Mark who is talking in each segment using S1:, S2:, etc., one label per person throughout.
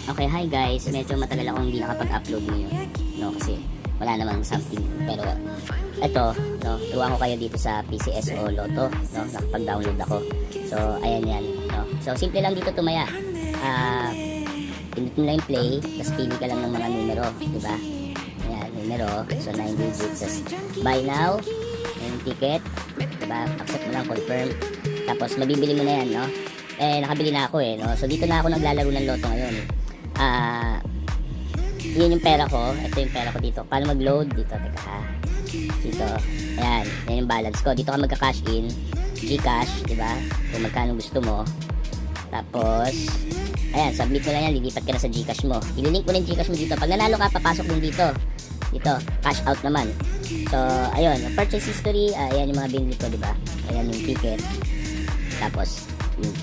S1: Okay, hi guys. Medyo matagal akong hindi nakapag-upload ngayon. No, kasi wala namang something. Pero eto, no, tuwa ko kayo dito sa PCSO Lotto, no, nakapag-download ako. So, ayan yan, no. So, simple lang dito tumaya. Pinit mo lang yung play, tapos pili ka lang ng mga numero, di ba? Ayan, numero. So, 9 digits. Tapos, buy now, yung ticket, di ba? Accept mo lang, confirm. Tapos, mabibili mo na yan, no? Nakabili na ako no? So, dito na ako naglalaro ng Lotto ngayon. Yun yung pera ko. Ito yung pera ko dito. Paano mag-load? Dito, teka ha. Dito. Ayan. Yan yung balance ko. Dito ka magka-cash in. Gcash, diba? Kung magkano gusto mo. Tapos, ayan, submit mo lang yan. Lilipat ka na sa Gcash mo. Ililink mo na yung Gcash mo dito. Pag nanalo ka, papasok din dito. Dito, cash out naman. So, ayun. Purchase history. Ayan yung mga binili ko, diba? Ayan yung ticket. Tapos,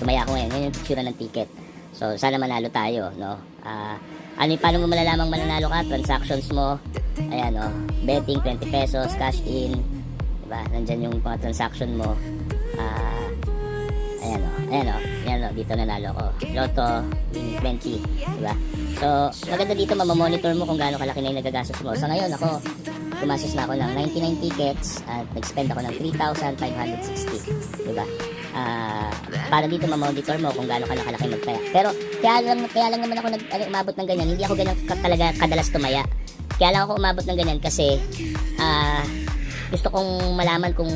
S1: tumaya ko ngayon. Ayan yung picture ng ticket. So, sana manalo tayo, no? Paano mo malalamang mananalo ka? Transactions mo. Ayan, betting, 20 pesos, cash in. Diba? Nandyan yung mga transaction mo. Ayan, dito nanalo ko. Lotto, win 20. Diba? So, maganda dito, mamamonitor mo kung gaano kalaki na yung nagagastos mo. So, ngayon ako, gumastos na ako ng 99 tickets at nag-spend ako ng 3,560. Diba? Para dito mamonitor mo kung gaano kalaki magtaya. Pero kaya lang naman ako umabot ng ganyan. Hindi ako ganyan talaga kadalas tumaya. Kaya lang ako umabot ng ganyan kasi gusto kong malaman kung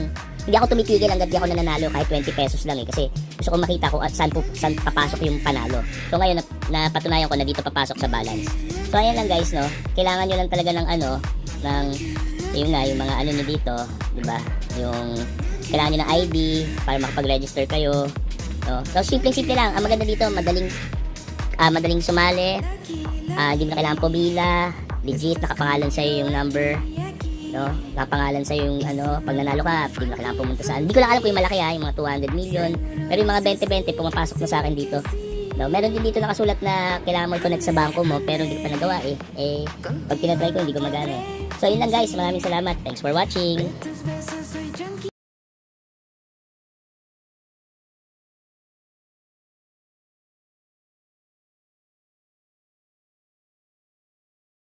S1: hindi ako tumitigil hanggang di ako nananalo kahit 20 pesos lang kasi gusto kong makita kung at saan papasok yung panalo. So ngayon napatunayan ko na dito papasok sa balance. So ayan lang guys, no. Kailangan nyo lang talaga ng yung mga nyo dito, di ba? Yung kailangan nyo ng ID para makapag-register kayo, no? So simple lang. Ang maganda dito, madaling sumali. Hindi na kailangan pumila, legit nakapangalan sa'yo yung number, no? Nakapangalan sa'yo yung pag nanalo ka, hindi na kailangan pumunta saan. Hindi ko lang alam kung yung malaki yung mga 200 million, pero yung mga 20-20 pumapasok na sa akin dito. No, meron din dito nakasulat na kailangan mo i-connect sa bangko mo, pero hindi ko pa nagawa pag tinatry ko hindi ko magana. So yun lang guys, maraming salamat. Thanks for watching.